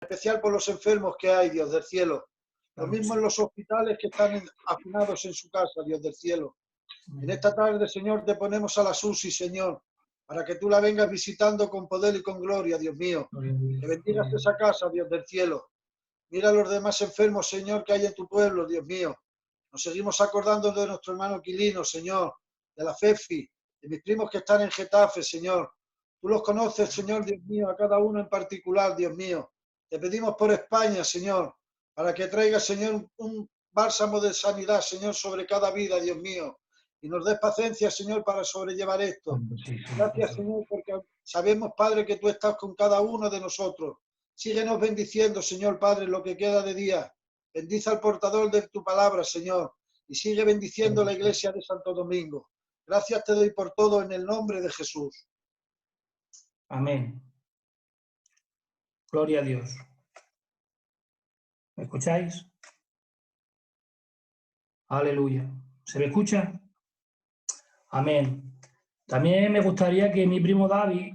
especial por los enfermos que hay, Dios del cielo. Lo mismo en los hospitales que están hacinados en su casa, Dios del cielo. En esta tarde, Señor, te ponemos a la Susi, Señor, para que tú la vengas visitando con poder y con gloria, Dios mío. Que bendigas esa casa, Dios del cielo. Mira a los demás enfermos, Señor, que hay en tu pueblo, Dios mío. Nos seguimos acordando de nuestro hermano Quilino, Señor, de la Fefi, de mis primos que están en Getafe, Señor. Tú los conoces, Señor, Dios mío, a cada uno en particular, Dios mío. Te pedimos por España, Señor, para que traiga, Señor, un bálsamo de sanidad, Señor, sobre cada vida, Dios mío. Y nos des paciencia, Señor, para sobrellevar esto. Gracias, Señor, porque sabemos, Padre, que tú estás con cada uno de nosotros. Síguenos bendiciendo, Señor Padre, lo que queda de día. Bendice al portador de tu palabra, Señor, y sigue bendiciendo la iglesia de Santo Domingo. Gracias te doy por todo en el nombre de Jesús. Amén. Gloria a Dios. ¿Me escucháis? Aleluya. ¿Se me escucha? Amén. También me gustaría que mi primo David,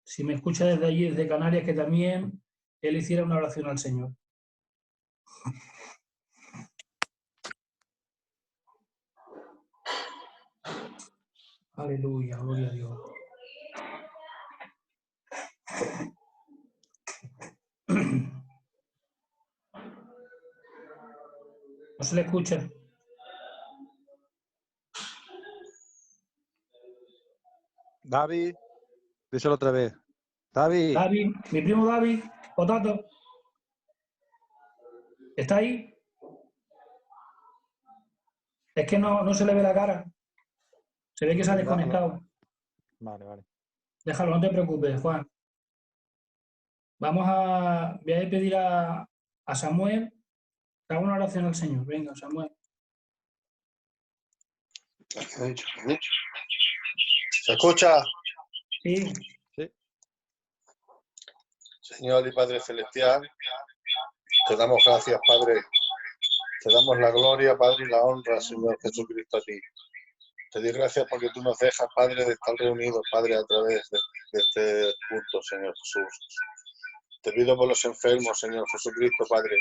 si me escucha desde allí, desde Canarias, que también él hiciera una oración al Señor. Aleluya, gloria a Dios. No se le escucha. David, díselo otra vez. David. David, mi primo David, Potato. ¿Está ahí? Es que no se le ve la cara. Se ve que se ha desconectado. Vale. Déjalo, no te preocupes, Juan. Voy a pedir a Samuel que haga una oración al Señor. Venga, Samuel. ¿Se escucha? Sí. Señor y Padre Celestial, te damos gracias, Padre. Te damos la gloria, Padre, y la honra, Señor Jesucristo, a ti. Te doy gracias porque tú nos dejas, Padre, de estar reunidos, Padre, a través de este culto, Señor Jesús. Te pido por los enfermos, Señor Jesucristo, Padre,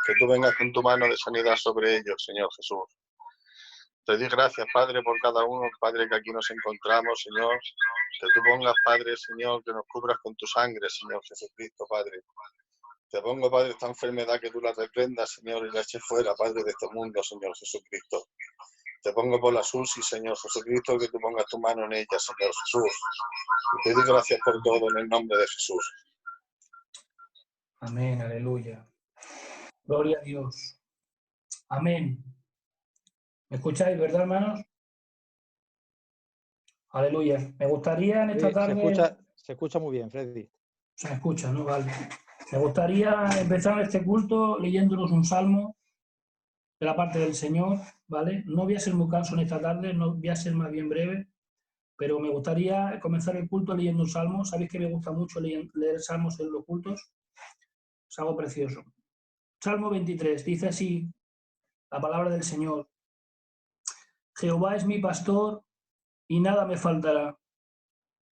que tú vengas con tu mano de sanidad sobre ellos, Señor Jesús. Te doy gracias, Padre, por cada uno, Padre, que aquí nos encontramos, Señor. Que tú pongas, Padre, Señor, que nos cubras con tu sangre, Señor Jesucristo, Padre. Te pongo, Padre, esta enfermedad que tú la reprendas, Señor, y la eches fuera, Padre, de este mundo, Señor Jesucristo. Te pongo por la Susi, Señor Jesucristo, que tú pongas tu mano en ella, Señor Jesús. Y te doy gracias por todo en el nombre de Jesús. Amén, aleluya. Gloria a Dios. Amén. ¿Me escucháis, verdad, hermanos? Aleluya. Me gustaría en esta tarde... Se escucha muy bien, Freddy. Se escucha, ¿no? Vale. Me gustaría empezar este culto leyéndonos un salmo de la parte del Señor, ¿vale? No voy a ser muy canso en esta tarde, no voy a ser más bien breve, pero me gustaría comenzar el culto leyendo un salmo. Sabéis que me gusta mucho leer salmos en los cultos. Es algo precioso. Salmo 23, dice así la palabra del Señor. Jehová es mi pastor y nada me faltará.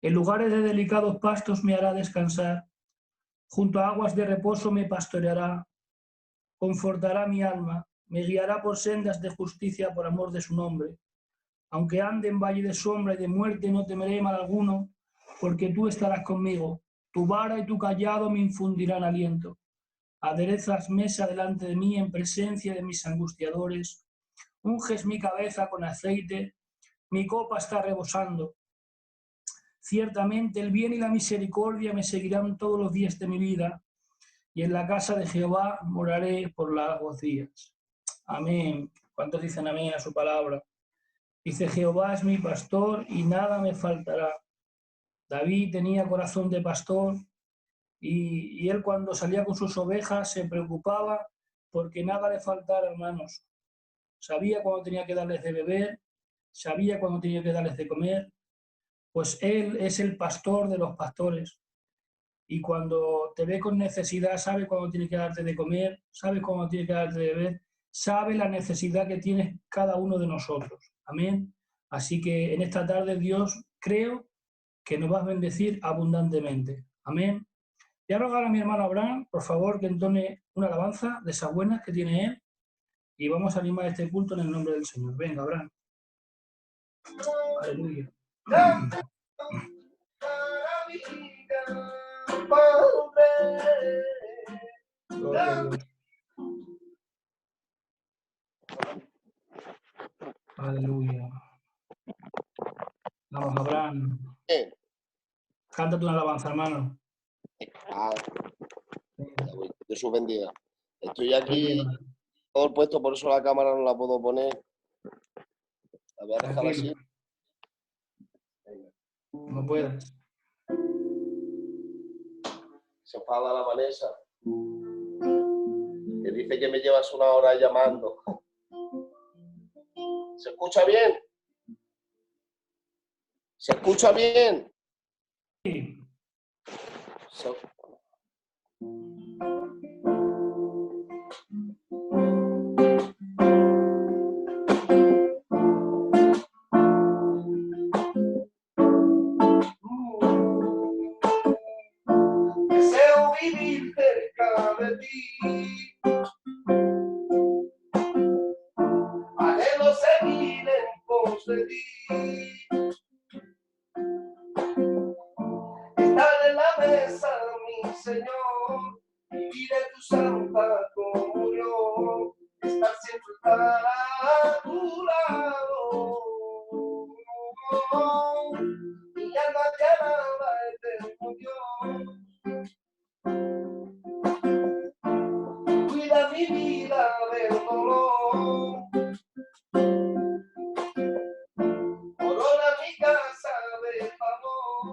En lugares de delicados pastos me hará descansar. Junto a aguas de reposo me pastoreará. Confortará mi alma. Me guiará por sendas de justicia por amor de su nombre. Aunque ande en valle de sombra y de muerte, no temeré mal alguno, porque tú estarás conmigo. Tu vara y tu cayado me infundirán aliento. Aderezas mesa delante de mí en presencia de mis angustiadores. Unges mi cabeza con aceite, mi copa está rebosando. Ciertamente el bien y la misericordia me seguirán todos los días de mi vida, y en la casa de Jehová moraré por largos días. Amén. ¿Cuántos dicen amén a su palabra? Dice, Jehová es mi pastor y nada me faltará. David tenía corazón de pastor y él cuando salía con sus ovejas se preocupaba porque nada le faltara, hermanos. Sabía cuándo tenía que darles de beber, sabía cuándo tenía que darles de comer, pues él es el pastor de los pastores. Y cuando te ve con necesidad, sabe cuándo tiene que darte de comer, sabe cuándo tiene que darte de beber, sabe la necesidad que tiene cada uno de nosotros. Amén. Así que en esta tarde Dios creo que nos va a bendecir abundantemente. Amén. Voy a rogar a mi hermano Abraham, por favor, que entone una alabanza de esas buenas que tiene él y vamos a animar este culto en el nombre del Señor. Venga, Abraham. Aleluya. Gloria a Dios. Aleluya. Vamos, Abraham. Cántate una alabanza, hermano. Jesús bendiga. Estoy aquí todo el puesto, por eso la cámara no la puedo poner. La voy a dejar así. No puedes. Se enfada la Vanessa, que dice que me llevas una hora llamando. ¿Se escucha bien? ¿Se escucha bien? Sí. Deseo vivir cerca de ti. Anhelo seguir en pos de ti. Estar en la mesa, mi Señor, vivir en tu santa comunión, estar siempre a tu lado. Mi alma te alaba, eterno Dios. Cuida mi vida del dolor. Corona mi casa de favor.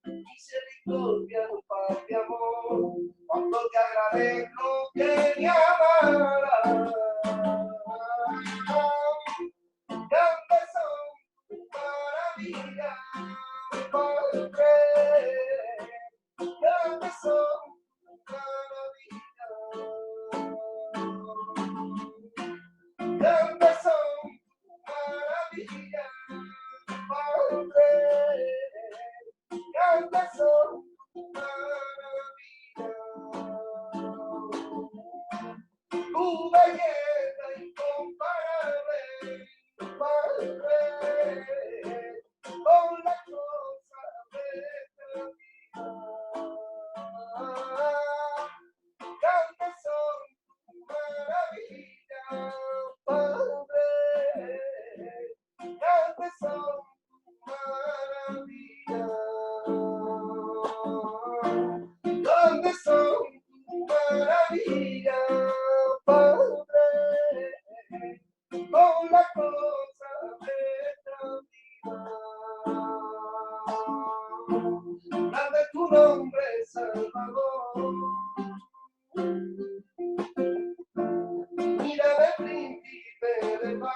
Misericordia, paz y amor, cuando te agradezco que me amaras. Grandes son tus maravillas, Padre. Grandes son tus maravillas. Grandes son tus maravillas, Padre. Grandes son tus maravillas. Tu belleza incomparable, Padre, con las cosas de esta vida. Grandes son tus maravillas, Padre. Grandes son tus maravillas. ¿Dónde son tus maravillas, Padre? Con la cosa de esta vida. Grande tu nombre, Salvador. Mírame, príncipe de paz.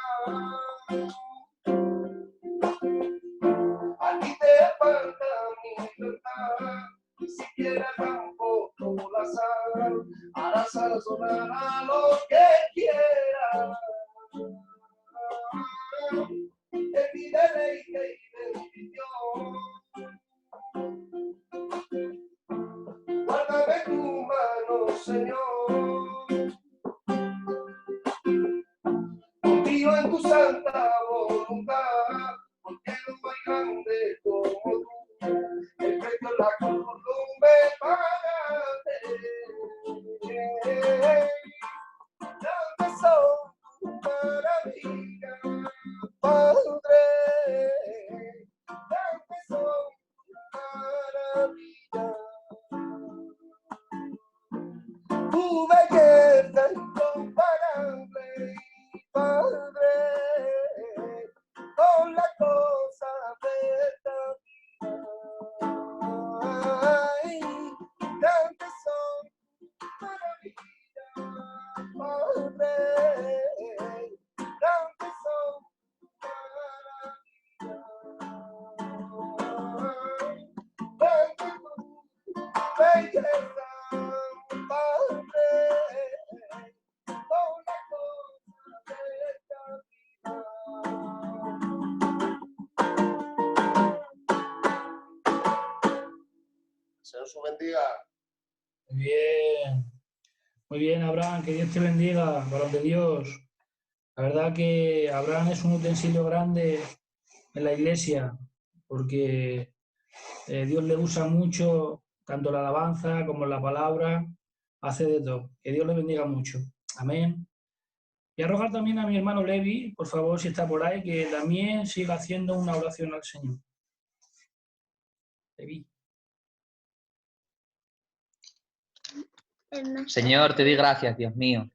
Aquí te falta mi libertad. Ni siquiera tampoco la sal, harás sonar a lo que quieras. De mi deleite y bendición. Guárdame tu mano, Señor. Confío en tu santa voluntad, porque no hay grande como tú. El precio en la cruz no me pagaste. Grandes son tus maravillas, Padre. Grandes son tus maravillas. Tu belleza incomparable, Padre, con la cosa de esta vida. Ay, grandes son tus maravillas, Padre. Grandes son tus maravillas. Grande tu belleza, Padre, con la cosa de esta vida. Señor su bendiga. Muy bien. Muy bien, Abraham, que Dios te bendiga, varón de Dios. La verdad que Abraham es un utensilio grande en la iglesia, porque Dios le usa mucho, tanto la alabanza como la palabra, hace de todo. Que Dios le bendiga mucho. Amén. Y a rogar también a mi hermano Levi, por favor, si está por ahí, que también siga haciendo una oración al Señor. Levi. Señor, te doy gracias, Dios mío,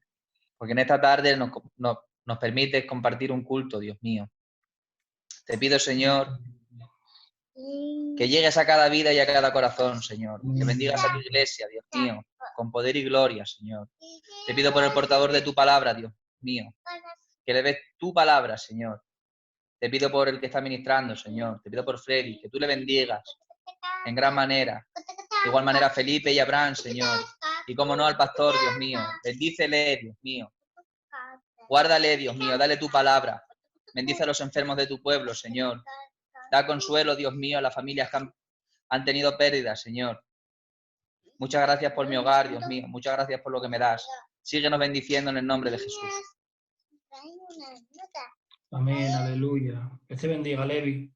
porque en esta tarde nos permites compartir un culto, Dios mío. Te pido, Señor, que llegues a cada vida y a cada corazón, Señor. Que bendigas a tu iglesia, Dios mío, con poder y gloria, Señor. Te pido por el portador de tu palabra, Dios mío, que le des tu palabra, Señor. Te pido por el que está ministrando, Señor. Te pido por Freddy, que tú le bendigas en gran manera. De igual manera a Felipe y a Abraham, Señor. Y como no al pastor, Dios mío. Bendícele, Dios mío. Guárdale, Dios mío. Dale tu palabra. Bendice a los enfermos de tu pueblo, Señor. Da consuelo, Dios mío, a las familias que han tenido pérdidas, Señor. Muchas gracias por mi hogar, Dios mío. Muchas gracias por lo que me das. Síguenos bendiciendo en el nombre de Jesús. Amén, aleluya. Que te bendiga, Levi.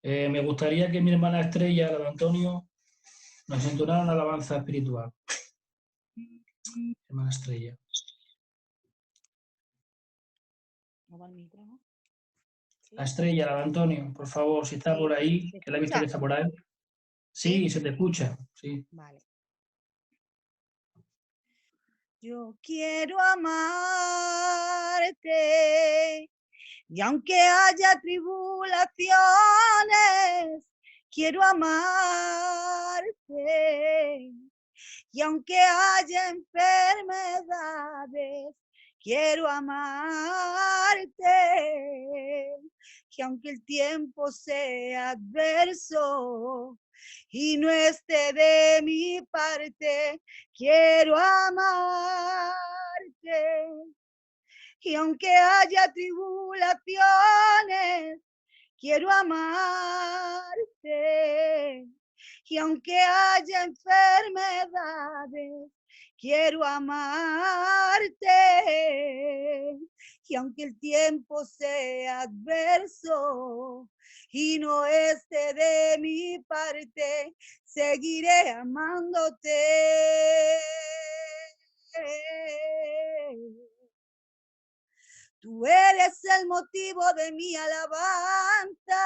Me gustaría que mi hermana Estrella, la de Antonio, nos entonara una alabanza espiritual. Hermana Estrella. La Estrella, la de Antonio, por favor, si está por ahí, que la he visto que está por ahí. Sí, se te escucha, sí. Vale. Yo quiero amarte y aunque haya tribulaciones, quiero amarte. Y aunque haya enfermedades, quiero amarte. Y aunque el tiempo sea adverso y no esté de mi parte, quiero amarte. Y aunque haya tribulaciones, quiero amarte. Y aunque haya enfermedades, quiero amarte. Y aunque el tiempo sea adverso y no esté de mi parte, seguiré amándote. Tú eres el motivo de mi alabanza.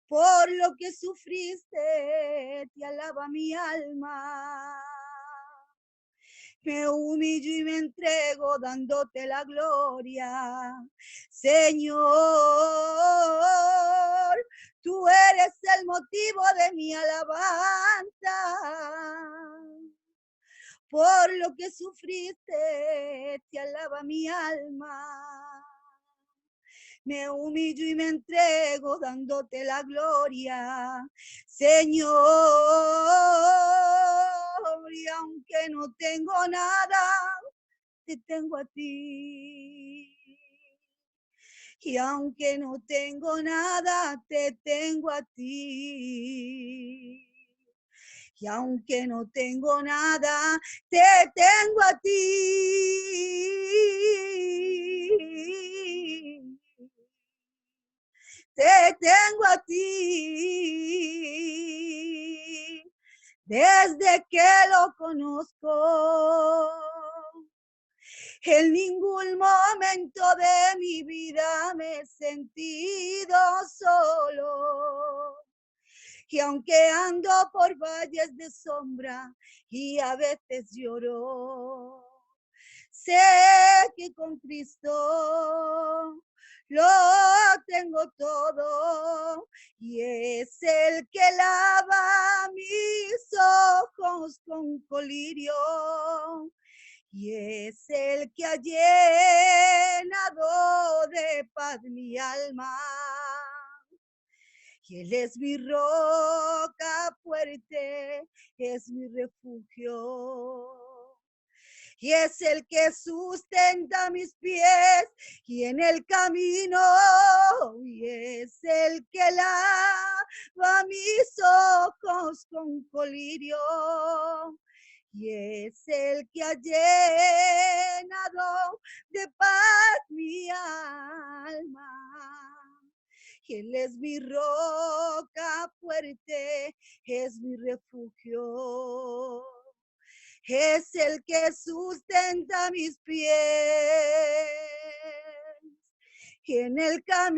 Por lo que sufriste, te alaba mi alma. Me humillo y me entrego dándote la gloria. Señor, tú eres el motivo de mi alabanza. Por lo que sufriste, te alaba mi alma. Me humillo y me entrego dándote la gloria, Señor. Y aunque no tengo nada, te tengo a ti. Y aunque no tengo nada, te tengo a ti. Y aunque no tengo nada, te tengo a ti. Te tengo a ti. Desde que lo conozco, en ningún momento de mi vida me he sentido solo. Y aunque ando por valles de sombra y a veces lloro, sé que con Cristo lo tengo todo y es el que lava mis ojos con colirio y es el que ha llenado de paz mi alma. Y Él es mi roca fuerte, es mi refugio. y es el que sustenta mis pies y en el camino, y es el que lava mis ojos con colirio, y es el que ha llenado de paz mi alma. Él es mi roca fuerte, es mi refugio. Es el que sustenta mis pies en el camino.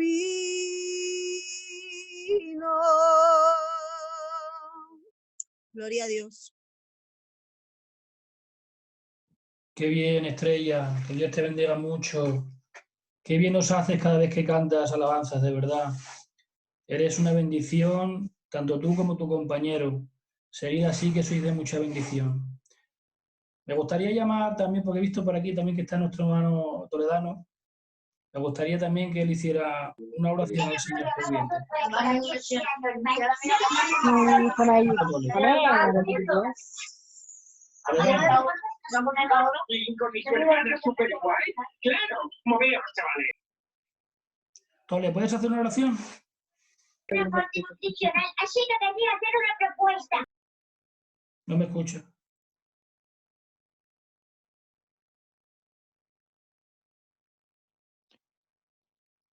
Gloria a Dios. Qué bien, Estrella, que Dios te bendiga mucho. Qué bien nos haces cada vez que cantas alabanzas, de verdad. Eres una bendición, tanto tú como tu compañero. Seguid así, que sois de mucha bendición. Me gustaría llamar también, porque he visto por aquí también que está nuestro hermano Toledano. Me gustaría también que él hiciera una oración al Señor ferviente. Tole, ¿puedes hacer una oración? Una constitucional, así que quería hacer una propuesta. No me escucho.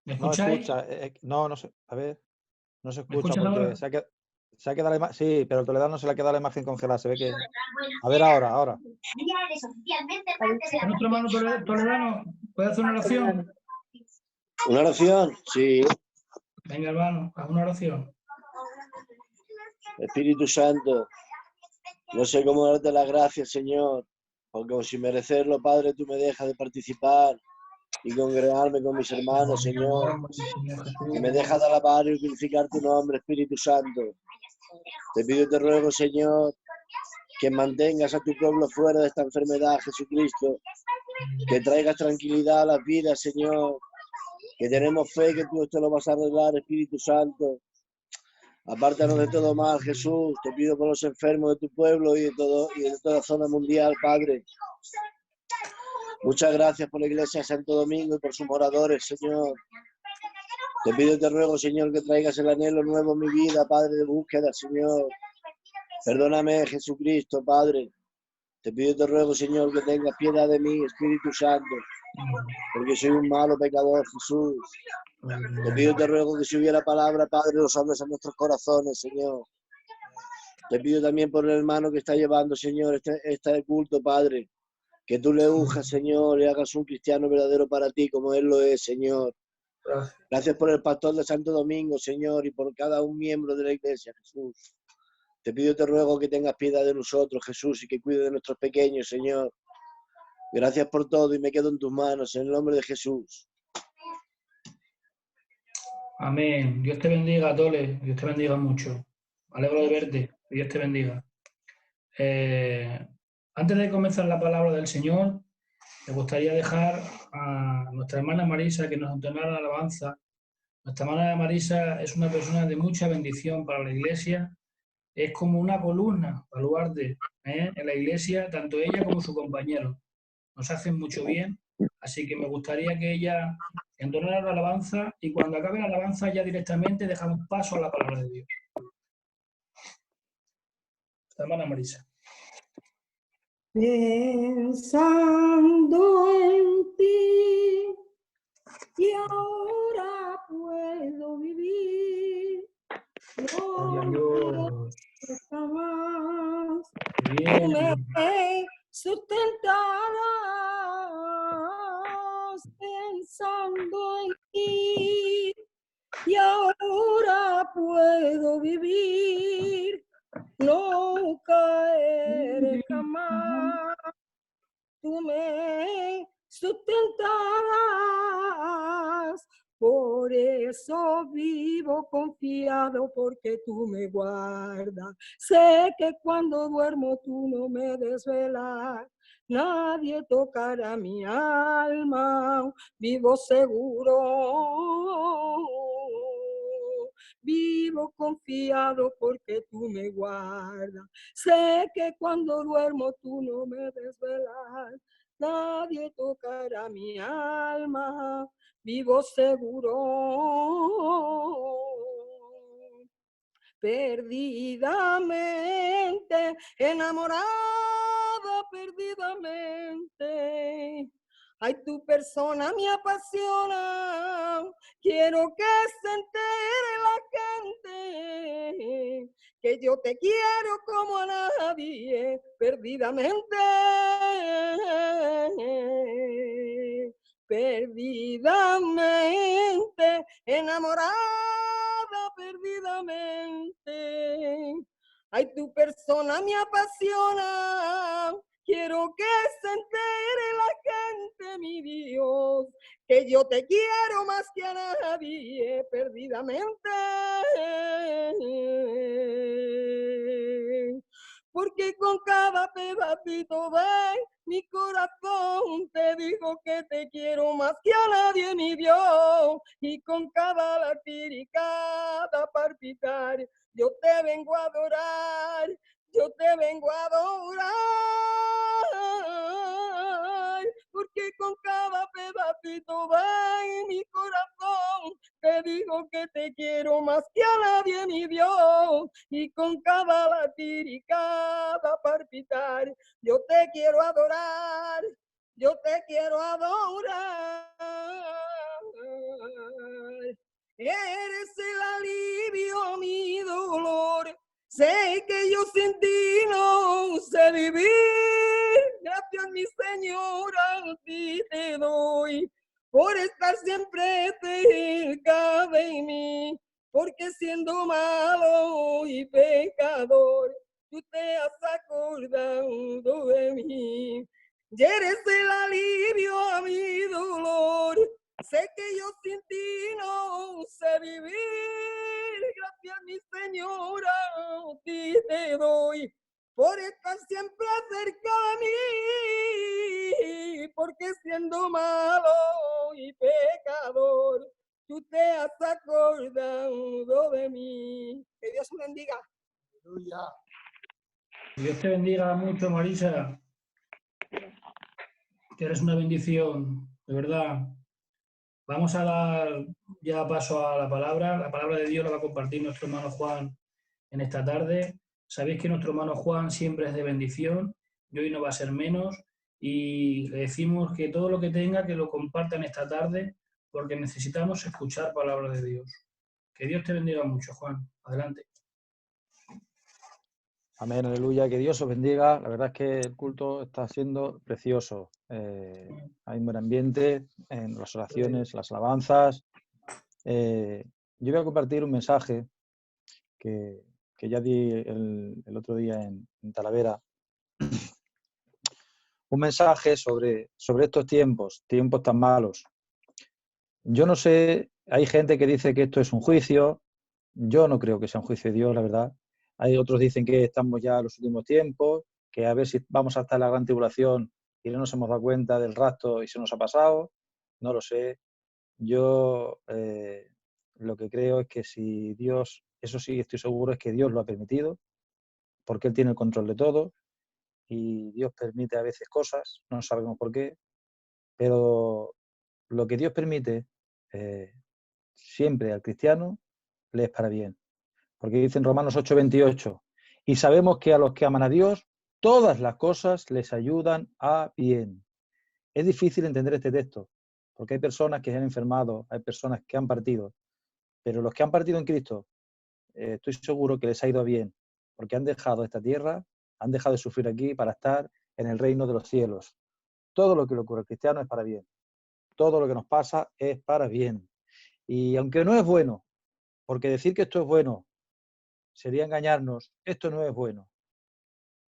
¿Me No escucháis? escucha. No se, a ver, no se ¿Me escucha escuchas porque ahora? se ha quedado la imagen. Sí, pero el Toledano se le ha quedado la imagen congelada. Se ve que. A ver ahora. Ya eres oficialmente parte de la ¿Nuestro hermano Toledano puede hacer una oración? ¿Una oración? Sí. Venga, hermano, haz una oración. Espíritu Santo, no sé cómo darte las gracias, Señor, porque como sin merecerlo, Padre, tú me dejas de participar y congregarme con mis hermanos, Señor. Y me dejas de alabar y glorificar tu nombre, Espíritu Santo. Te pido y te ruego, Señor, que mantengas a tu pueblo fuera de esta enfermedad, Jesucristo. Que traigas tranquilidad a las vidas, Señor. Que tenemos fe que tú esto lo vas a arreglar, Espíritu Santo. Apártanos de todo mal, Jesús. Te pido por los enfermos de tu pueblo y de toda zona mundial, Padre. Muchas gracias por la iglesia de Santo Domingo y por sus moradores, Señor. Te pido y te ruego, Señor, que traigas el anhelo nuevo en mi vida, Padre, de búsqueda, Señor. Perdóname, Jesucristo, Padre. Te pido y te ruego, Señor, que tengas piedad de mí, Espíritu Santo, porque soy un malo pecador, Jesús. Te pido y te ruego que si hubiera palabra, Padre, los hables a nuestros corazones, Señor. Te pido también por el hermano que está llevando, Señor, este culto, Padre. Que tú le unjas, Señor, y hagas un cristiano verdadero para ti, como él lo es, Señor. Gracias por el pastor de Santo Domingo, Señor, y por cada un miembro de la iglesia, Jesús. Te pido y te ruego que tengas piedad de nosotros, Jesús, y que cuide de nuestros pequeños, Señor. Gracias por todo y me quedo en tus manos, en el nombre de Jesús. Amén. Dios te bendiga, Tole. Dios te bendiga mucho. Me alegro de verte. Dios te bendiga. Antes de comenzar la palabra del Señor, me gustaría dejar a nuestra hermana Marisa que nos entonara la alabanza. Nuestra hermana Marisa es una persona de mucha bendición para la iglesia. Es como una columna, baluarte, en la iglesia, tanto ella como su compañero. Nos hacen mucho bien, así que me gustaría que ella entonara la alabanza y cuando acabe la alabanza ya directamente dejamos paso a la palabra de Dios. Hermana Marisa. Pensando en ti y ahora puedo vivir. No jamás Bien. me sustentarás pensando en ti y ahora puedo vivir. No caeré jamás, tú me sustentarás, por eso vivo confiado porque tú me guardas. Sé que cuando duermo tú no me desvelas, nadie tocará mi alma, vivo seguro. Vivo confiado porque tú me guardas. Sé que cuando duermo tú no me desvelas. nadie tocará mi alma, vivo seguro. Perdidamente enamorada, perdidamente. Ay, tu persona me apasiona, quiero que se entere la gente, que yo te quiero como a nadie, perdidamente. Perdidamente enamorada, perdidamente. Ay, tu persona me apasiona, quiero que se entere la gente, mi Dios, que yo te quiero más que a nadie, perdidamente. Porque con cada pedacito de mi corazón te digo que te quiero más que a nadie, mi Dios, y con cada latir y cada palpitar yo te vengo a adorar, yo te vengo a adorar, porque con cada pedacito de mi corazón te digo que te quiero más que a nadie, mi Dios, y con cada latir y cada palpitar yo te quiero adorar, yo te quiero adorar. Eres el alivio a mi dolor. Sé que yo sin ti no sé vivir. Gracias, mi Señora, a ti te doy por estar siempre cerca de mí. Porque siendo malo y pecador, tú te has acordado de mí. Y eres el alivio a mi dolor. Sé que yo sin ti no sé vivir. Gracias, mi Señora, a ti te doy por estar siempre cerca de mí. Porque siendo malo y pecador, tú te has acordado de mí. Que Dios me bendiga. Aleluya. Dios te bendiga mucho, Marisa. Que eres una bendición, de verdad. Vamos a dar ya paso a la palabra. La palabra de Dios la va a compartir nuestro hermano Juan en esta tarde. Sabéis que nuestro hermano Juan siempre es de bendición y hoy no va a ser menos. Y le decimos que todo lo que tenga, que lo compartan esta tarde, porque necesitamos escuchar palabra de Dios. Que Dios te bendiga mucho, Juan. Adelante. Amén, aleluya, que Dios os bendiga. La verdad es que el culto está siendo precioso. Hay un buen ambiente en las oraciones, las alabanzas. Yo voy a compartir un mensaje que ya di el otro día en Talavera. Un mensaje sobre estos tiempos tan malos. Yo no sé, hay gente que dice que esto es un juicio. Yo no creo que sea un juicio de Dios, la verdad. Hay otros dicen que estamos ya en los últimos tiempos, que a ver si vamos hasta la gran tribulación y no nos hemos dado cuenta del rapto y se nos ha pasado. No lo sé. Yo lo que creo es que si Dios, eso sí estoy seguro, es que Dios lo ha permitido, porque Él tiene el control de todo y Dios permite a veces cosas, no sabemos por qué, pero lo que Dios permite siempre al cristiano le es para bien. Porque dice en Romanos 8:28, y sabemos que a los que aman a Dios, todas las cosas les ayudan a bien. Es difícil entender este texto, porque hay personas que se han enfermado, hay personas que han partido, pero los que han partido en Cristo, estoy seguro que les ha ido bien, porque han dejado esta tierra, han dejado de sufrir aquí para estar en el reino de los cielos. Todo lo que le ocurre al cristiano es para bien. Todo lo que nos pasa es para bien. Y aunque no es bueno, porque decir que esto es bueno sería engañarnos, esto no es bueno.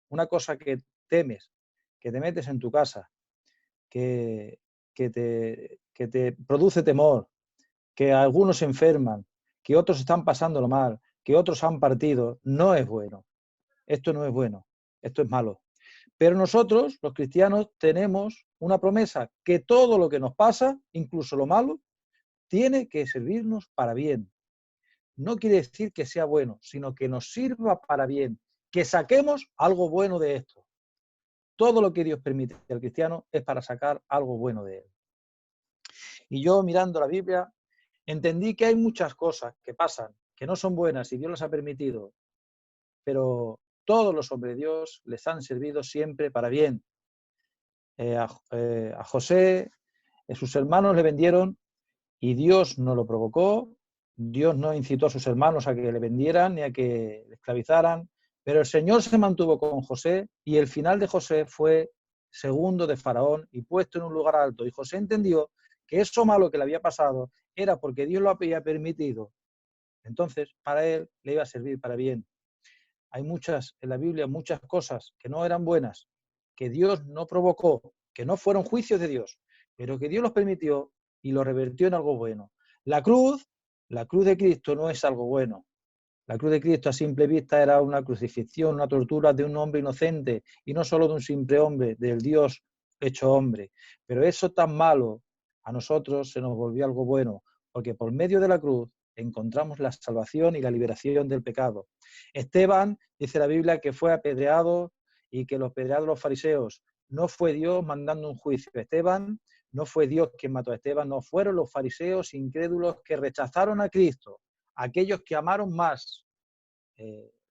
Una cosa que temes, que te metes en tu casa, que te produce temor, que algunos se enferman, que otros están pasándolo mal, que otros han partido, no es bueno. Esto no es bueno, esto es malo. Pero nosotros, los cristianos, tenemos una promesa, que todo lo que nos pasa, incluso lo malo, tiene que servirnos para bien. No quiere decir que sea bueno, sino que nos sirva para bien, que saquemos algo bueno de esto. todo lo que Dios permite al cristiano es para sacar algo bueno de él. Y yo, mirando la Biblia, entendí que hay muchas cosas que pasan, que no son buenas y Dios las ha permitido, pero todos los hombres de Dios les han servido siempre para bien. A José, sus hermanos le vendieron y Dios no lo provocó, Dios no incitó a sus hermanos a que le vendieran ni a que le esclavizaran, pero el Señor se mantuvo con José y el final de José fue segundo de Faraón y puesto en un lugar alto. Y José entendió que eso malo que le había pasado era porque Dios lo había permitido. Entonces, para él le iba a servir para bien. Hay muchas, en la Biblia, muchas cosas que no eran buenas, que Dios no provocó, que no fueron juicios de Dios, pero que Dios los permitió y lo revertió en algo bueno. La cruz de Cristo no es algo bueno. La cruz de Cristo a simple vista era una crucifixión, una tortura de un hombre inocente y no solo de un simple hombre, del Dios hecho hombre. Pero eso tan malo a nosotros se nos volvió algo bueno, porque por medio de la cruz encontramos la salvación y la liberación del pecado. Esteban, dice la Biblia, que fue apedreado y que los apedrearon los fariseos. No fue Dios mandando un juicio a Esteban, no fue Dios quien mató a Esteban, no fueron los fariseos incrédulos que rechazaron a Cristo, aquellos que amaron más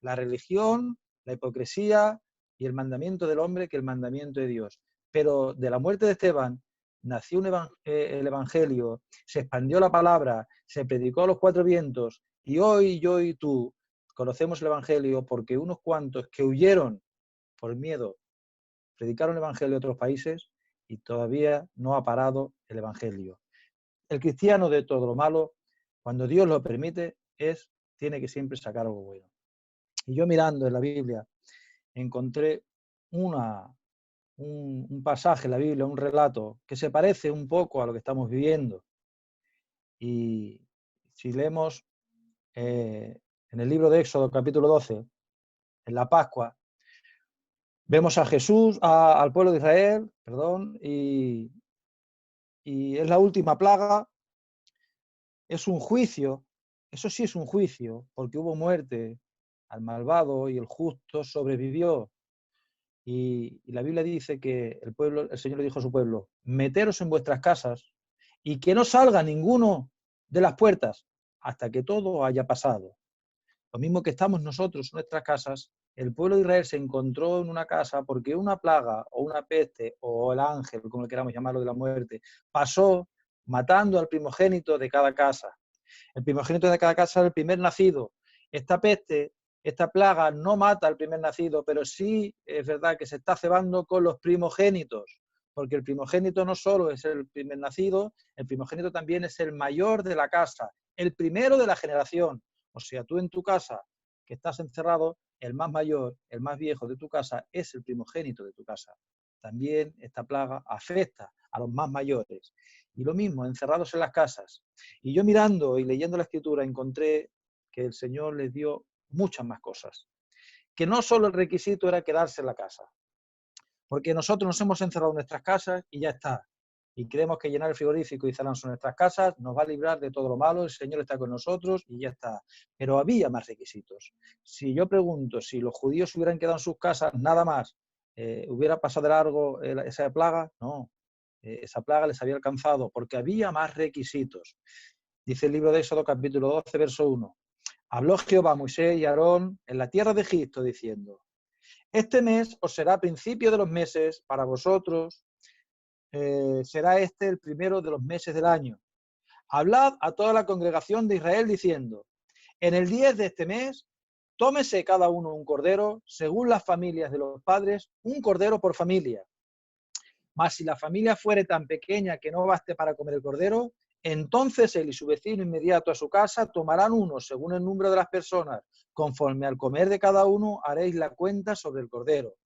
la religión, la hipocresía y el mandamiento del hombre que el mandamiento de Dios. Pero de la muerte de Esteban nació el Evangelio, se expandió la palabra, se predicó a los cuatro vientos y hoy yo y tú conocemos el Evangelio porque unos cuantos que huyeron por miedo predicaron el Evangelio a otros países y todavía no ha parado el Evangelio. El cristiano de todo lo malo, cuando Dios lo permite, tiene que siempre sacar algo bueno. Y yo mirando en la Biblia encontré un pasaje en la Biblia, un relato que se parece un poco a lo que estamos viviendo. Y si leemos en el libro de Éxodo, capítulo 12, en la Pascua, vemos a Jesús, al pueblo de Israel, y es la última plaga, es un juicio, eso sí es un juicio, porque hubo muerte al malvado y el justo sobrevivió. Y la Biblia dice que el Señor le dijo a su pueblo, meteros en vuestras casas y que no salga ninguno de las puertas hasta que todo haya pasado. Lo mismo que estamos nosotros en nuestras casas, el pueblo de Israel se encontró en una casa porque una plaga o una peste o el ángel, como le queramos llamarlo, de la muerte, pasó matando al primogénito de cada casa. El primogénito de cada casa era el primer nacido. Esta peste, esta plaga no mata al primer nacido, pero sí es verdad que se está cebando con los primogénitos, porque el primogénito no solo es el primer nacido, el primogénito también es el mayor de la casa, el primero de la generación. O sea, tú en tu casa, que estás encerrado, el más mayor, el más viejo de tu casa es el primogénito de tu casa. También esta plaga afecta a los más mayores. Y lo mismo, encerrados en las casas. Y yo mirando y leyendo la Escritura encontré que el Señor les dio muchas más cosas. Que no solo el requisito era quedarse en la casa. Porque nosotros nos hemos encerrado en nuestras casas y ya está. Y creemos que llenar el frigorífico y cerrarnos en nuestras casas nos va a librar de todo lo malo, el Señor está con nosotros y ya está. Pero había más requisitos. Si yo pregunto, si los judíos hubieran quedado en sus casas nada más, ¿hubiera pasado de largo esa plaga? No. Esa plaga les había alcanzado porque había más requisitos. Dice el libro de Éxodo capítulo 12, verso 1. Habló Jehová a Moisés y a Aarón en la tierra de Egipto diciendo, este mes os será principio de los meses para vosotros, será este el primero de los meses del año. Hablad a toda la congregación de Israel diciendo, en el 10 de este mes, tómese cada uno un cordero, según las familias de los padres, un cordero por familia. Mas si la familia fuere tan pequeña que no baste para comer el cordero, entonces él y su vecino inmediato a su casa tomarán uno según el número de las personas. Conforme al comer de cada uno haréis la cuenta sobre el cordero.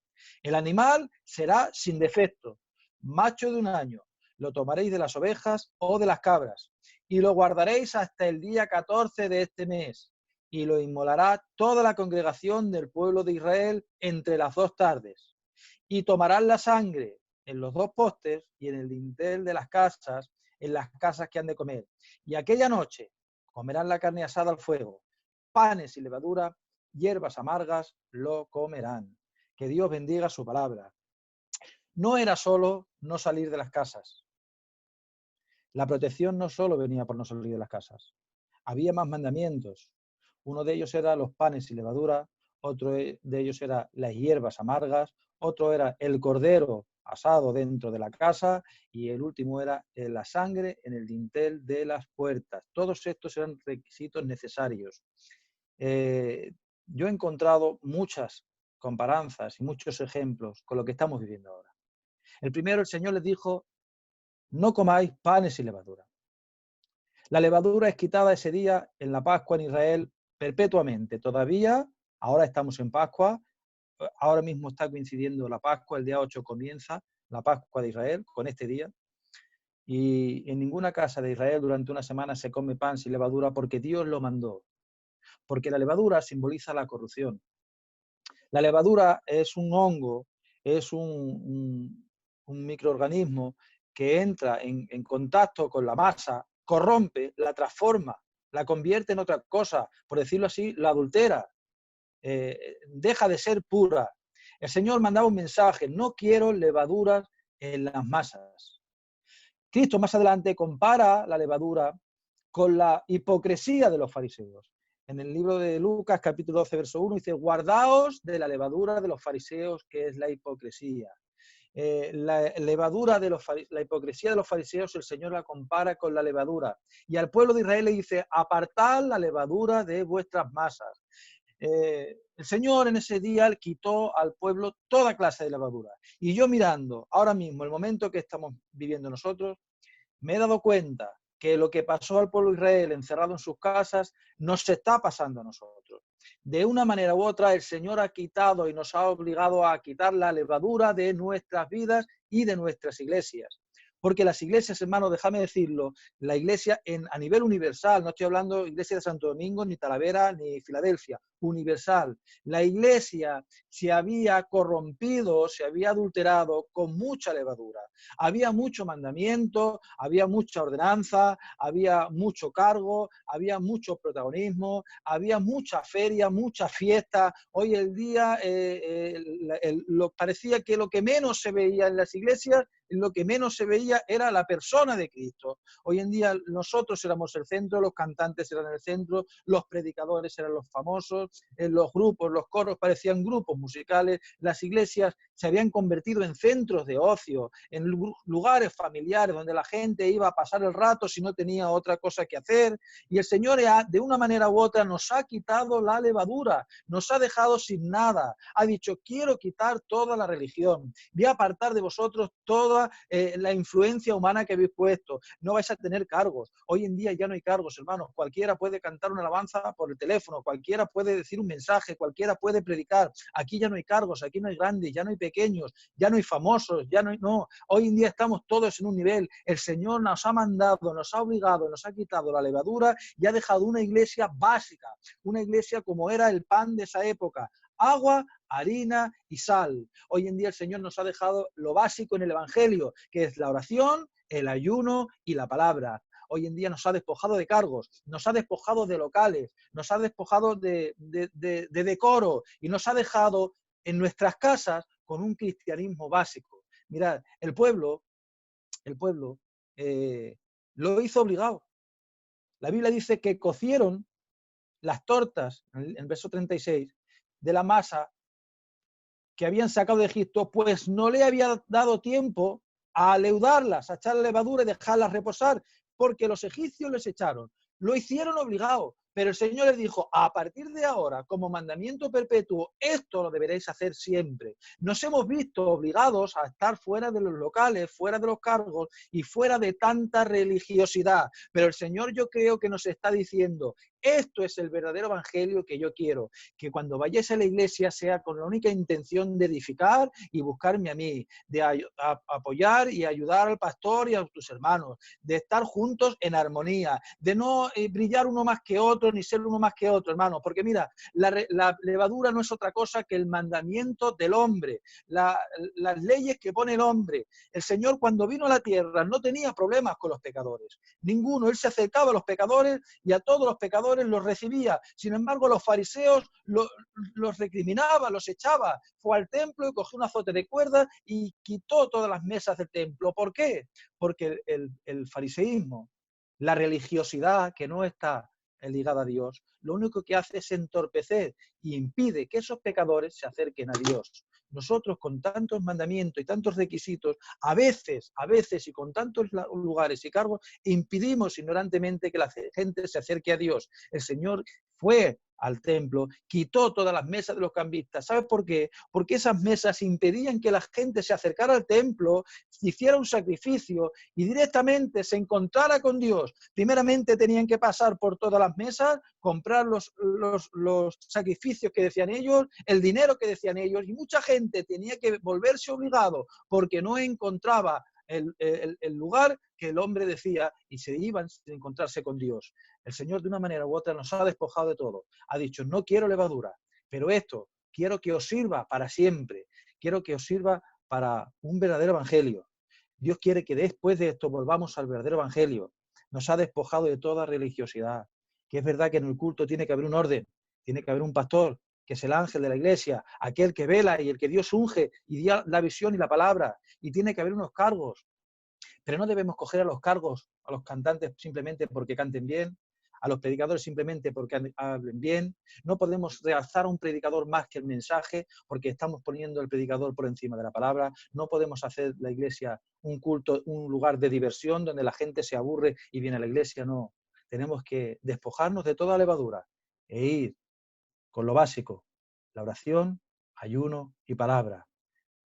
El animal será sin defecto, macho de un año. Lo tomaréis de las ovejas o de las cabras y lo guardaréis hasta el día 14 de este mes y lo inmolará toda la congregación del pueblo de Israel entre las 2 tardes. Y tomarán la sangre en los 2 postes y en el dintel de las casas, en las casas que han de comer. Y aquella noche comerán la carne asada al fuego, panes y levadura, hierbas amargas lo comerán. Que Dios bendiga su palabra. no era solo no salir de las casas. La protección no solo venía por no salir de las casas. Había más mandamientos. Uno de ellos era los panes y levadura, otro de ellos era las hierbas amargas, otro era el cordero asado dentro de la casa y el último era la sangre en el dintel de las puertas. Todos estos eran requisitos necesarios. Yo he encontrado muchas comparanzas y muchos ejemplos con lo que estamos viviendo ahora. El primero, el Señor les dijo, no comáis panes y levadura. La levadura es quitada ese día en la Pascua en Israel perpetuamente. Todavía, ahora estamos en Pascua, ahora mismo está coincidiendo la Pascua, el día 8 comienza la Pascua de Israel con este día. Y en ninguna casa de Israel durante una semana se come pan sin levadura porque Dios lo mandó. Porque la levadura simboliza la corrupción. La levadura es un hongo, es un microorganismo que entra en contacto con la masa, corrompe, la transforma, la convierte en otra cosa, por decirlo así, la adultera, deja de ser pura. El Señor mandaba un mensaje, no quiero levaduras en las masas. Cristo más adelante compara la levadura con la hipocresía de los fariseos. En el libro de Lucas, capítulo 12, verso 1, dice, guardaos de la levadura de los fariseos, que es la hipocresía. La hipocresía de los fariseos, el Señor la compara con la levadura. Y al pueblo de Israel le dice, apartad la levadura de vuestras masas. El Señor en ese día quitó al pueblo toda clase de levadura. Y yo mirando ahora mismo el momento que estamos viviendo nosotros, me he dado cuenta que lo que pasó al pueblo de Israel encerrado en sus casas nos está pasando a nosotros. De una manera u otra, el Señor ha quitado y nos ha obligado a quitar la levadura de nuestras vidas y de nuestras iglesias. Porque las iglesias, hermanos, déjame decirlo, la iglesia a nivel universal, no estoy hablando de iglesia de Santo Domingo, ni Talavera, ni Filadelfia, universal. La iglesia se había corrompido, se había adulterado con mucha levadura. Había mucho mandamiento, había mucha ordenanza, había mucho cargo, había mucho protagonismo, había mucha feria, mucha fiesta. Hoy el día parecía que lo que menos se veía en las iglesias, lo que menos se veía era la persona de Cristo. Hoy en día nosotros éramos el centro, los cantantes eran el centro, los predicadores eran los famosos, los grupos, los coros parecían grupos musicales, las iglesias se habían convertido en centros de ocio, en lugares familiares donde la gente iba a pasar el rato si no tenía otra cosa que hacer. Y el Señor de una manera u otra nos ha quitado la levadura, nos ha dejado sin nada. Ha dicho, quiero quitar toda la religión, voy a apartar de vosotros toda la influencia humana que habéis puesto, no vais a tener cargos. Hoy en día ya no hay cargos, hermanos, cualquiera puede cantar una alabanza por el teléfono, cualquiera puede decir un mensaje, cualquiera puede predicar. Aquí ya no hay cargos, aquí no hay grandes, ya no hay pequeños, ya no hay famosos, ya no hay... No, hoy en día estamos todos en un nivel. El Señor nos ha mandado, nos ha obligado, nos ha quitado la levadura y ha dejado una iglesia básica, una iglesia como era el pan de esa época. Agua, harina y sal. Hoy en día el Señor nos ha dejado lo básico en el Evangelio, que es la oración, el ayuno y la palabra. Hoy en día nos ha despojado de cargos, nos ha despojado de locales, nos ha despojado de decoro y nos ha dejado en nuestras casas con un cristianismo básico. Mirad, el pueblo lo hizo obligado. La Biblia dice que cocieron las tortas, en el verso 36, de la masa que habían sacado de Egipto, pues no le había dado tiempo a leudarlas, a echar levadura y dejarlas reposar, porque los egipcios les echaron. Lo hicieron obligado, pero el Señor les dijo, a partir de ahora, como mandamiento perpetuo, esto lo deberéis hacer siempre. Nos hemos visto obligados a estar fuera de los locales, fuera de los cargos y fuera de tanta religiosidad, pero el Señor yo creo que nos está diciendo, esto es el verdadero evangelio que yo quiero, que cuando vayáis a la iglesia sea con la única intención de edificar y buscarme a mí, de apoyar y ayudar al pastor y a tus hermanos, de estar juntos en armonía, de no brillar uno más que otro, ni ser uno más que otro, hermano, porque mira, la levadura no es otra cosa que el mandamiento del hombre, las leyes que pone el hombre. El Señor cuando vino a la tierra no tenía problemas con los pecadores, ninguno. Él se acercaba a los pecadores y a todos los pecadores pecadores los recibía. Sin embargo, los fariseos los recriminaba, los echaba. Fue al templo y cogió un azote de cuerda y quitó todas las mesas del templo. ¿Por qué? Porque el fariseísmo, la religiosidad que no está ligada a Dios, lo único que hace es entorpecer y impide que esos pecadores se acerquen a Dios. Nosotros, con tantos mandamientos y tantos requisitos, a veces y con tantos lugares y cargos, impidimos ignorantemente que la gente se acerque a Dios. El Señor fue al templo, quitó todas las mesas de los cambistas. ¿Sabes por qué? Porque esas mesas impedían que la gente se acercara al templo, hiciera un sacrificio y directamente se encontrara con Dios. Primeramente tenían que pasar por todas las mesas, comprar los sacrificios que decían ellos, el dinero que decían ellos, y mucha gente tenía que volverse obligado porque no encontraba el lugar que el hombre decía y se iban sin encontrarse con Dios. El Señor, de una manera u otra, nos ha despojado de todo. Ha dicho, no quiero levadura, pero esto quiero que os sirva para siempre. Quiero que os sirva para un verdadero evangelio. Dios quiere que después de esto volvamos al verdadero evangelio. Nos ha despojado de toda religiosidad. Que es verdad que en el culto tiene que haber un orden, tiene que haber un pastor, que es el ángel de la iglesia, aquel que vela y el que Dios unge y da la visión y la palabra. Y tiene que haber unos cargos. Pero no debemos coger a los cargos, a los cantantes simplemente porque canten bien, a los predicadores simplemente porque hablen bien. No podemos realzar a un predicador más que el mensaje porque estamos poniendo al predicador por encima de la palabra. No podemos hacer la iglesia un culto, un lugar de diversión donde la gente se aburre y viene a la iglesia. No, tenemos que despojarnos de toda levadura e ir con lo básico, la oración, ayuno y palabra.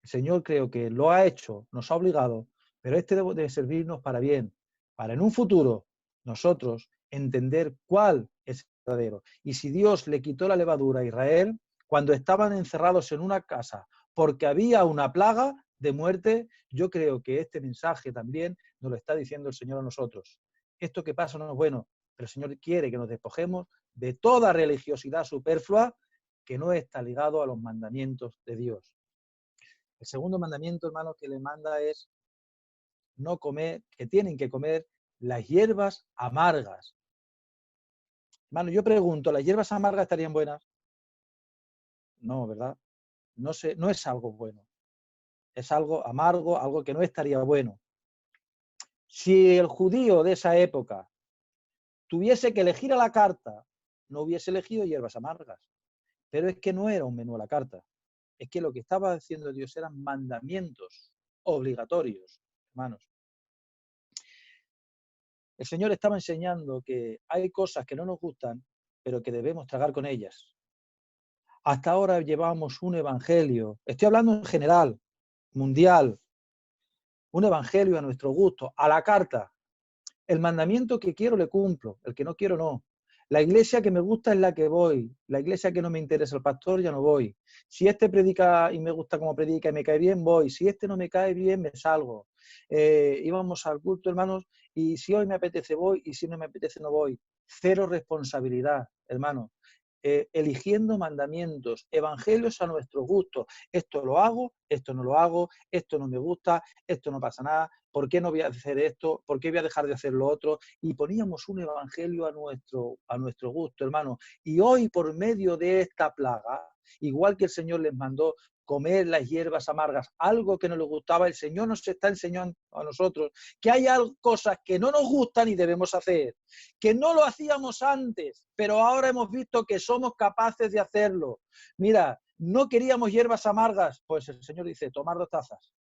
El Señor creo que lo ha hecho, nos ha obligado, pero debe servirnos para bien, para en un futuro nosotros entender cuál es el verdadero. Y si Dios le quitó la levadura a Israel, cuando estaban encerrados en una casa porque había una plaga de muerte, yo creo que este mensaje también nos lo está diciendo el Señor a nosotros. Esto que pasa no es bueno, pero el Señor quiere que nos despojemos de toda religiosidad superflua que no está ligado a los mandamientos de Dios. El segundo mandamiento, hermano, que le manda es no comer, que tienen que comer las hierbas amargas. Hermano, yo pregunto, ¿las hierbas amargas estarían buenas? No, ¿verdad? No sé, no es algo bueno. Es algo amargo, algo que no estaría bueno. Si el judío de esa época tuviese que elegir a la carta, no hubiese elegido hierbas amargas. Pero es que no era un menú a la carta. Es que lo que estaba haciendo Dios eran mandamientos obligatorios, hermanos. El Señor estaba enseñando que hay cosas que no nos gustan, pero que debemos tragar con ellas. Hasta ahora llevamos un evangelio, estoy hablando en general, mundial, un evangelio a nuestro gusto, a la carta. El mandamiento que quiero le cumplo, el que no quiero no. La iglesia que me gusta es la que voy, la iglesia que no me interesa el pastor ya no voy. Si este predica y me gusta cómo predica y me cae bien, voy. Si este no me cae bien, me salgo. Íbamos al culto, hermanos, y si hoy me apetece voy y si no me apetece no voy. Cero responsabilidad, hermano. Eligiendo mandamientos, evangelios a nuestro gusto. Esto lo hago, esto no lo hago, esto no me gusta, esto no pasa nada, ¿por qué no voy a hacer esto? ¿Por qué voy a dejar de hacer lo otro? Y poníamos un evangelio a nuestro gusto, hermano. Y hoy, por medio de esta plaga, igual que el Señor les mandó comer las hierbas amargas, algo que no les gustaba, el Señor nos está enseñando a nosotros que hay cosas que no nos gustan y debemos hacer, que no lo hacíamos antes, pero ahora hemos visto que somos capaces de hacerlo. Mira, no queríamos hierbas amargas, pues el Señor dice, tomar 2 tazas.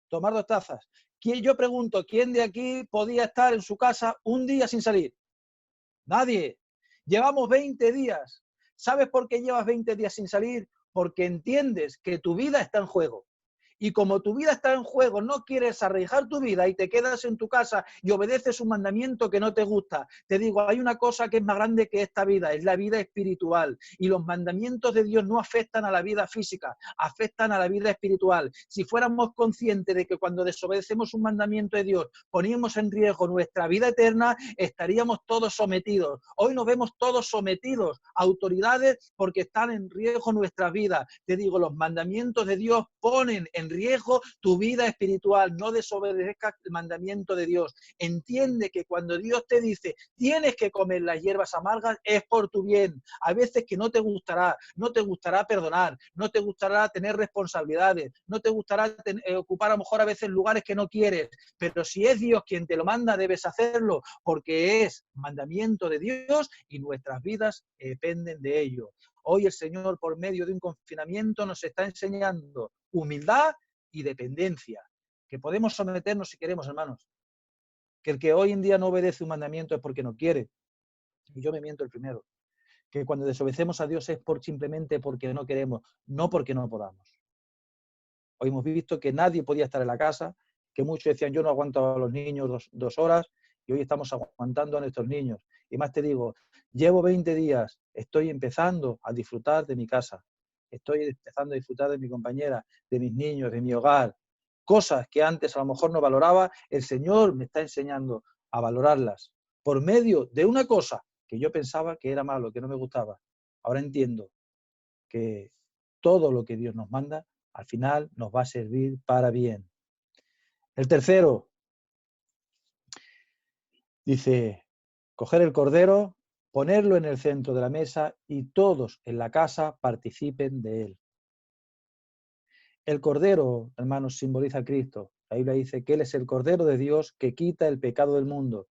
Tomar 2 tazas. Yo pregunto, ¿quién de aquí podía estar en su casa un día sin salir? Nadie. Llevamos 20 días. ¿Sabes por qué llevas 20 días sin salir? Porque entiendes que tu vida está en juego. Y como tu vida está en juego, no quieres arriesgar tu vida y te quedas en tu casa y obedeces un mandamiento que no te gusta. Te digo, hay una cosa que es más grande que esta vida, es la vida espiritual. Y los mandamientos de Dios no afectan a la vida física, afectan a la vida espiritual. Si fuéramos conscientes de que cuando desobedecemos un mandamiento de Dios ponemos en riesgo nuestra vida eterna, estaríamos todos sometidos. Hoy nos vemos todos sometidos a autoridades porque están en riesgo nuestras vidas. Te digo, los mandamientos de Dios ponen en riesgo tu vida espiritual. No desobedezcas el mandamiento de Dios. Entiende que cuando Dios te dice tienes que comer las hierbas amargas es por tu bien. A veces que no te gustará perdonar, no te gustará tener responsabilidades, no te gustará ocupar a lo mejor a veces lugares que no quieres, pero si es Dios quien te lo manda, debes hacerlo, porque es mandamiento de Dios y nuestras vidas dependen de ello. Hoy el Señor, por medio de un confinamiento, nos está enseñando humildad y dependencia, que podemos someternos si queremos, hermanos. Que el que hoy en día no obedece un mandamiento es porque no quiere, y yo me miento el primero. Que cuando desobedecemos a Dios es simplemente porque no queremos, no porque no podamos. Hoy hemos visto que nadie podía estar en la casa, que muchos decían yo no aguanto a los niños dos horas, y hoy estamos aguantando a nuestros niños. Y más te digo, llevo 20 días, estoy empezando a disfrutar de mi casa, estoy empezando a disfrutar de mi compañera, de mis niños, de mi hogar. Cosas que antes a lo mejor no valoraba, el Señor me está enseñando a valorarlas por medio de una cosa que yo pensaba que era malo, que no me gustaba. Ahora entiendo que todo lo que Dios nos manda al final nos va a servir para bien. El tercero dice, coger el cordero, ponerlo en el centro de la mesa y todos en la casa participen de él. El cordero, hermanos, simboliza a Cristo. La Biblia dice que Él es el Cordero de Dios que quita el pecado del mundo.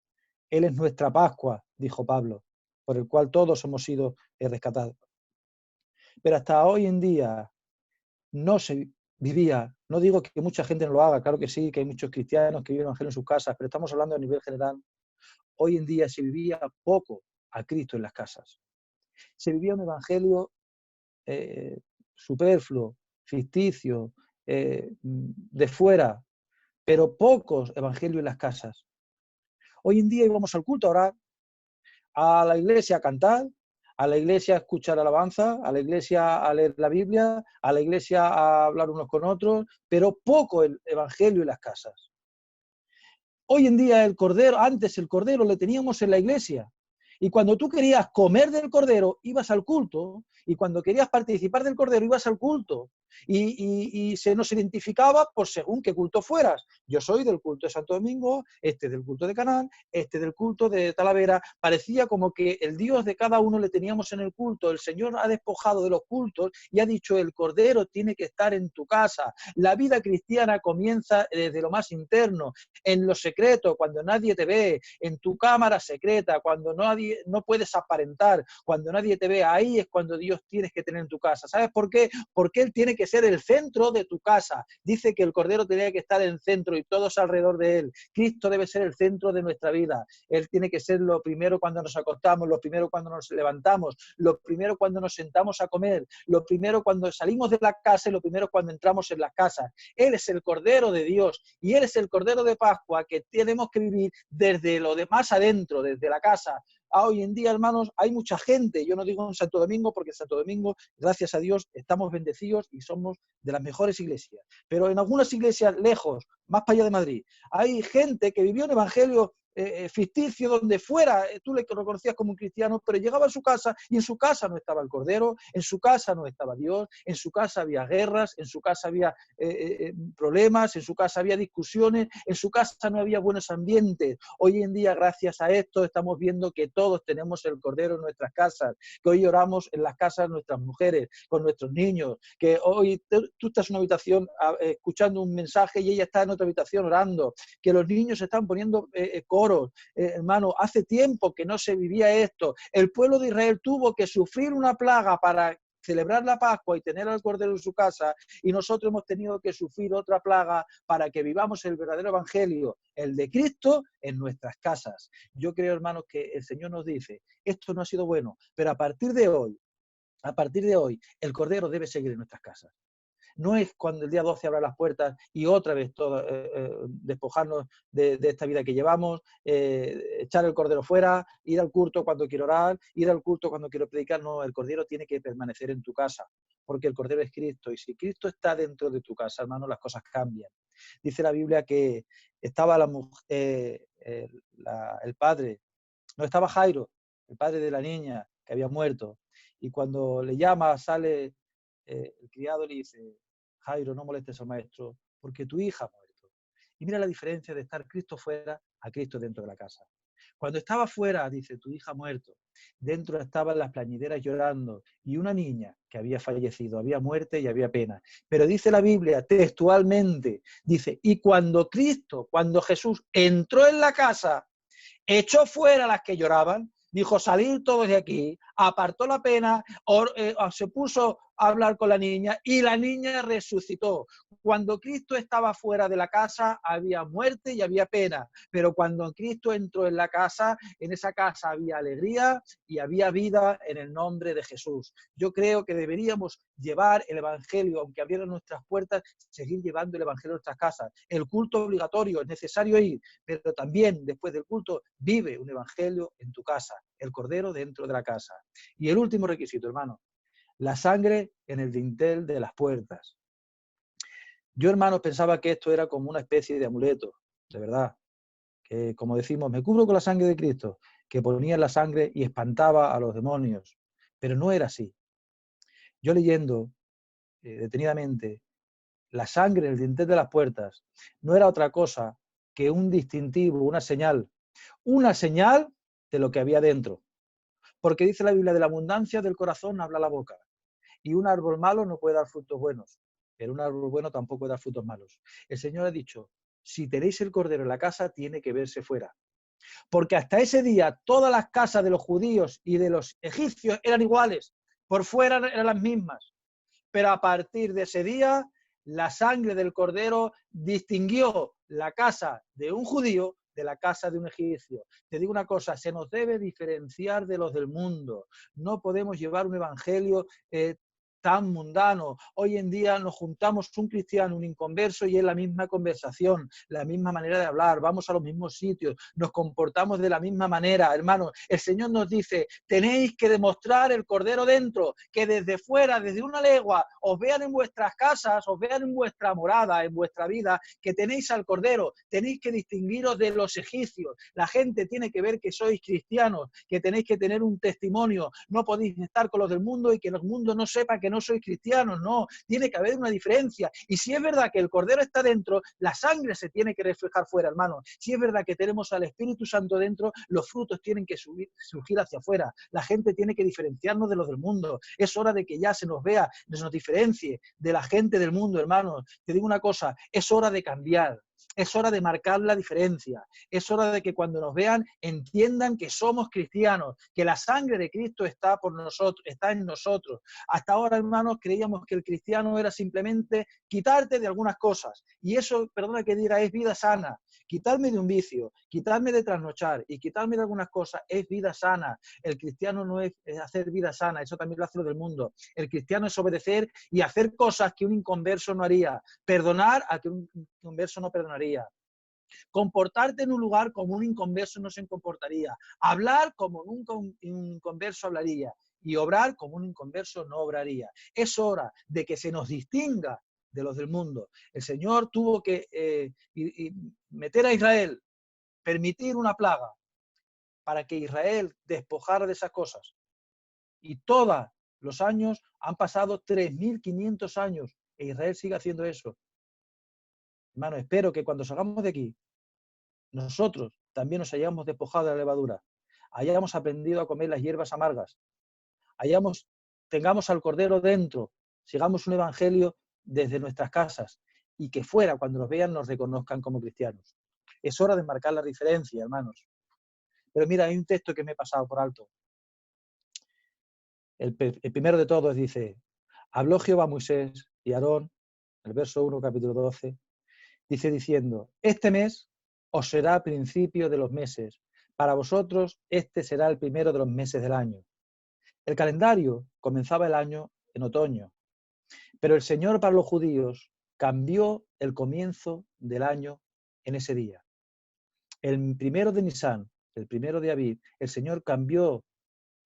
Él es nuestra Pascua, dijo Pablo, por el cual todos hemos sido rescatados. Pero hasta hoy en día no se vivía, no digo que mucha gente no lo haga, claro que sí, que hay muchos cristianos que viven el evangelio en sus casas, pero estamos hablando a nivel general. Hoy en día se vivía poco a Cristo en las casas. Se vivía un evangelio superfluo, ficticio, de fuera, pero pocos evangelios en las casas. Hoy en día íbamos al culto a orar, a la iglesia a cantar, a la iglesia a escuchar alabanza, a la iglesia a leer la Biblia, a la iglesia a hablar unos con otros, pero poco el evangelio en las casas. Hoy en día el cordero, antes el cordero le teníamos en la iglesia, y cuando tú querías comer del cordero ibas al culto, y cuando querías participar del cordero ibas al culto, y se nos identificaba por según qué culto fueras. Yo soy del culto de Santo Domingo, este del culto de Canal, este del culto de Talavera. Parecía como que el Dios de cada uno le teníamos en el culto. El Señor ha despojado de los cultos y ha dicho el cordero tiene que estar en tu casa. La vida cristiana comienza desde lo más interno, en lo secreto, cuando nadie te ve, en tu cámara secreta, cuando no puedes aparentar, cuando nadie te ve. Ahí es cuando Dios tienes que tener en tu casa. ¿Sabes por qué? Porque Él tiene que ser el centro de tu casa. Dice que el cordero tenía que estar en el centro y todos alrededor de Él. Cristo debe ser el centro de nuestra vida. Él tiene que ser lo primero cuando nos acostamos, lo primero cuando nos levantamos, lo primero cuando nos sentamos a comer, lo primero cuando salimos de la casa y lo primero cuando entramos en las casas. Él es el Cordero de Dios y Él es el Cordero de Pascua que tenemos que vivir desde lo de más adentro, desde la casa. Hoy en día, hermanos, hay mucha gente, yo no digo en Santo Domingo, porque en Santo Domingo, gracias a Dios, estamos bendecidos y somos de las mejores iglesias. Pero en algunas iglesias lejos, más para allá de Madrid, hay gente que vivió un evangelio ficticio donde fuera, tú le reconocías como un cristiano, pero llegaba a su casa y en su casa no estaba el Cordero, en su casa no estaba Dios, en su casa había guerras, en su casa había problemas, en su casa había discusiones, en su casa no había buenos ambientes. Hoy en día, gracias a esto, estamos viendo que todos tenemos el Cordero en nuestras casas, que hoy oramos en las casas de nuestras mujeres, con nuestros niños, que hoy tú estás en una habitación escuchando un mensaje y ella está en otra habitación orando, que los niños están poniendo coros. Hermano, hace tiempo que no se vivía esto. El pueblo de Israel tuvo que sufrir una plaga para celebrar la Pascua y tener al Cordero en su casa, y nosotros hemos tenido que sufrir otra plaga para que vivamos el verdadero evangelio, el de Cristo, en nuestras casas. Yo creo, hermanos, que el Señor nos dice, esto no ha sido bueno, pero a partir de hoy, el Cordero debe seguir en nuestras casas. No es cuando el día 12 abra las puertas y otra vez despojarnos de esta vida que llevamos, echar el cordero fuera, ir al culto cuando quiero orar, ir al culto cuando quiero predicar. No, el cordero tiene que permanecer en tu casa, porque el cordero es Cristo. Y si Cristo está dentro de tu casa, hermano, las cosas cambian. Dice la Biblia que estaba el padre, no estaba Jairo, el padre de la niña que había muerto. Y cuando le llama, sale el criado y le dice, Jairo, no molestes al maestro, porque tu hija ha muerto. Y mira la diferencia de estar Cristo fuera a Cristo dentro de la casa. Cuando estaba fuera, dice, tu hija ha muerto. Dentro estaban las plañideras llorando y una niña que había fallecido, había muerte y había pena. Pero dice la Biblia textualmente, dice, y cuando Jesús entró en la casa, echó fuera a las que lloraban, dijo, salir todos de aquí, apartó la pena, se puso a hablar con la niña y la niña resucitó. Cuando Cristo estaba fuera de la casa había muerte y había pena, pero cuando Cristo entró en la casa, en esa casa había alegría y había vida en el nombre de Jesús. Yo creo que deberíamos llevar el Evangelio, aunque abrieran nuestras puertas, seguir llevando el Evangelio a nuestras casas. El culto obligatorio, es necesario ir, pero también después del culto vive un Evangelio en tu casa, el Cordero dentro de la casa. Y el último requisito, hermano, la sangre en el dintel de las puertas. Yo, hermanos, pensaba que esto era como una especie de amuleto, de verdad, que como decimos, me cubro con la sangre de Cristo, que ponía la sangre y espantaba a los demonios, pero no era así. Yo leyendo detenidamente, la sangre en el dintel de las puertas no era otra cosa que un distintivo, una señal de lo que había dentro. Porque dice la Biblia, de la abundancia del corazón habla la boca. Y un árbol malo no puede dar frutos buenos, pero un árbol bueno tampoco puede dar frutos malos. El Señor ha dicho, si tenéis el cordero en la casa, tiene que verse fuera. Porque hasta ese día todas las casas de los judíos y de los egipcios eran iguales, por fuera eran las mismas. Pero a partir de ese día, la sangre del cordero distinguió la casa de un judío de la casa de un egipcio. Te digo una cosa, se nos debe diferenciar de los del mundo. No podemos llevar un evangelio tan mundano. Hoy en día nos juntamos un cristiano, un inconverso y es la misma conversación, la misma manera de hablar, vamos a los mismos sitios, nos comportamos de la misma manera. Hermanos, el Señor nos dice, tenéis que demostrar el Cordero dentro, que desde fuera, desde una legua, os vean en vuestras casas, os vean en vuestra morada, en vuestra vida, que tenéis al Cordero, tenéis que distinguiros de los egipcios. La gente tiene que ver que sois cristianos, que tenéis que tener un testimonio, no podéis estar con los del mundo y que el mundo no sepa que no sois cristianos, no, tiene que haber una diferencia. Y si es verdad que el Cordero está dentro, la sangre se tiene que reflejar fuera, hermano. Si es verdad que tenemos al Espíritu Santo dentro, los frutos tienen que surgir hacia afuera. La gente tiene que diferenciarnos de los del mundo. Es hora de que ya se nos vea, se nos diferencie de la gente del mundo, hermanos. Te digo una cosa, es hora de cambiar. Es hora de marcar la diferencia. Es hora de que cuando nos vean entiendan que somos cristianos, que la sangre de Cristo está por nosotros, está en nosotros. Hasta ahora, hermanos, creíamos que el cristiano era simplemente quitarte de algunas cosas. Y eso, perdona que diga, es vida sana. Quitarme de un vicio, quitarme de trasnochar y quitarme de algunas cosas es vida sana. El cristiano no es hacer vida sana, eso también lo hace lo del mundo. El cristiano es obedecer y hacer cosas que un inconverso no haría. Perdonar a que un inconverso no perdonaría. Comportarte en un lugar como un inconverso no se comportaría. Hablar como nunca un inconverso hablaría. Y obrar como un inconverso no obraría. Es hora de que se nos distinga de los del mundo. El Señor tuvo que meter a Israel, permitir una plaga para que Israel despojara de esas cosas. Y todos los años han pasado 3.500 años e Israel sigue haciendo eso. Hermano, espero que cuando salgamos de aquí, nosotros también nos hayamos despojado de la levadura, hayamos aprendido a comer las hierbas amargas, tengamos al Cordero dentro, sigamos un evangelio desde nuestras casas y que fuera, cuando nos vean, nos reconozcan como cristianos. Es hora de marcar la diferencia, hermanos. Pero mira, hay un texto que me he pasado por alto. El primero de todos dice, habló Jehová a Moisés y a Aarón, el verso 1, capítulo 12, dice diciendo, este mes os será principio de los meses, para vosotros este será el primero de los meses del año. El calendario comenzaba el año en otoño, pero el Señor para los judíos cambió el comienzo del año en ese día. El primero de Nisan, el primero de Abib, el Señor cambió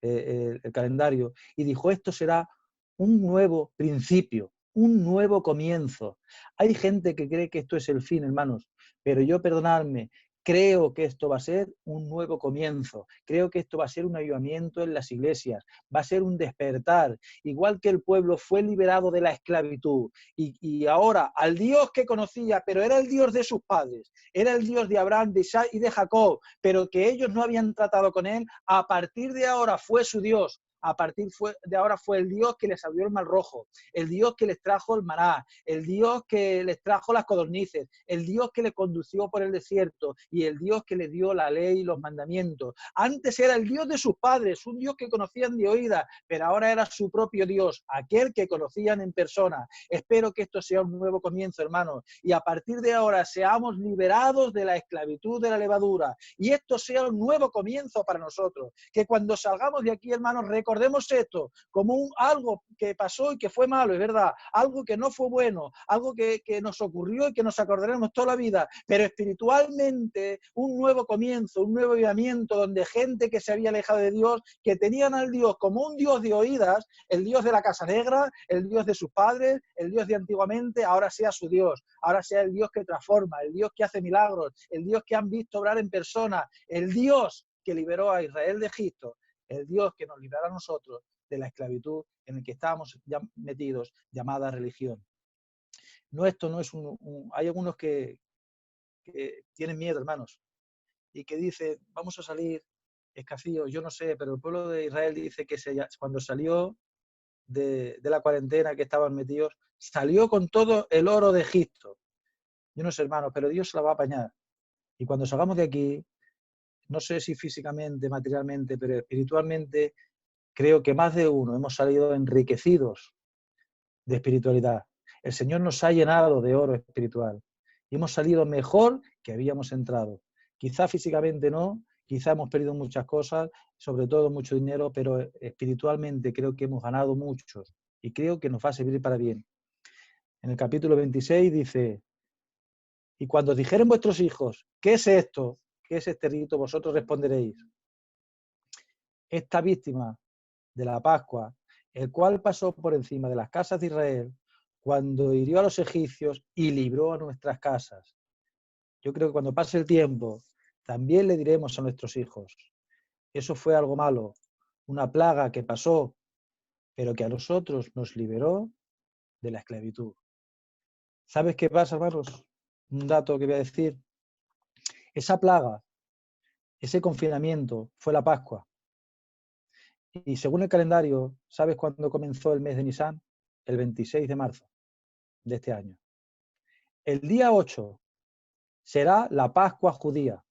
el calendario y dijo, esto será un nuevo principio, un nuevo comienzo. Hay gente que cree que esto es el fin, hermanos, pero yo perdonadme, creo que esto va a ser un nuevo comienzo. Creo que esto va a ser un avivamiento en las iglesias. Va a ser un despertar. Igual que el pueblo fue liberado de la esclavitud. Y ahora, al Dios que conocía, pero era el Dios de sus padres, era el Dios de Abraham, de Isaac y de Jacob, pero que ellos no habían tratado con él, a partir de ahora fue su Dios. A partir de ahora fue el Dios que les abrió el mar rojo, el Dios que les trajo el maná, el Dios que les trajo las codornices, el Dios que les condució por el desierto y el Dios que les dio la ley y los mandamientos. Antes era el Dios de sus padres, un Dios que conocían de oídas, pero ahora era su propio Dios, aquel que conocían en persona. Espero que esto sea un nuevo comienzo, hermanos, y a partir de ahora seamos liberados de la esclavitud de la levadura y esto sea un nuevo comienzo para nosotros. Que cuando salgamos de aquí, hermanos, recordemos esto como algo que pasó y que fue malo, es verdad, algo que no fue bueno, algo que nos ocurrió y que nos acordaremos toda la vida, pero espiritualmente un nuevo comienzo, un nuevo avivamiento donde gente que se había alejado de Dios, que tenían al Dios como un Dios de oídas, el Dios de la Casa Negra, el Dios de sus padres, el Dios de antiguamente, ahora sea su Dios, ahora sea el Dios que transforma, el Dios que hace milagros, el Dios que han visto obrar en persona, el Dios que liberó a Israel de Egipto, el Dios que nos librará a nosotros de la esclavitud en la que estábamos ya metidos, llamada religión. No, esto no es hay algunos que tienen miedo, hermanos, y que dicen, vamos a salir escacíos, yo no sé, pero el pueblo de Israel dice que cuando salió de la cuarentena que estaban metidos, salió con todo el oro de Egipto. Yo no sé, hermanos, pero Dios se la va a apañar. Y cuando salgamos de aquí, no sé si físicamente, materialmente, pero espiritualmente, creo que más de uno hemos salido enriquecidos de espiritualidad. El Señor nos ha llenado de oro espiritual y hemos salido mejor que habíamos entrado. Quizá físicamente no, quizá hemos perdido muchas cosas, sobre todo mucho dinero, pero espiritualmente creo que hemos ganado mucho y creo que nos va a servir para bien. En el capítulo 26 dice, y cuando dijeren vuestros hijos, ¿qué es esto? ¿Qué es este rito? Vosotros responderéis, esta víctima de la Pascua, el cual pasó por encima de las casas de Israel cuando hirió a los egipcios y libró a nuestras casas. Yo creo que cuando pase el tiempo, también le diremos a nuestros hijos, eso fue algo malo, una plaga que pasó, pero que a nosotros nos liberó de la esclavitud. ¿Sabes qué pasa, hermanos? Un dato que voy a decir. Esa plaga, ese confinamiento, fue la Pascua. Y según el calendario, ¿sabes cuándo comenzó el mes de Nisan? El 26 de marzo de este año. El día 8 será la Pascua judía.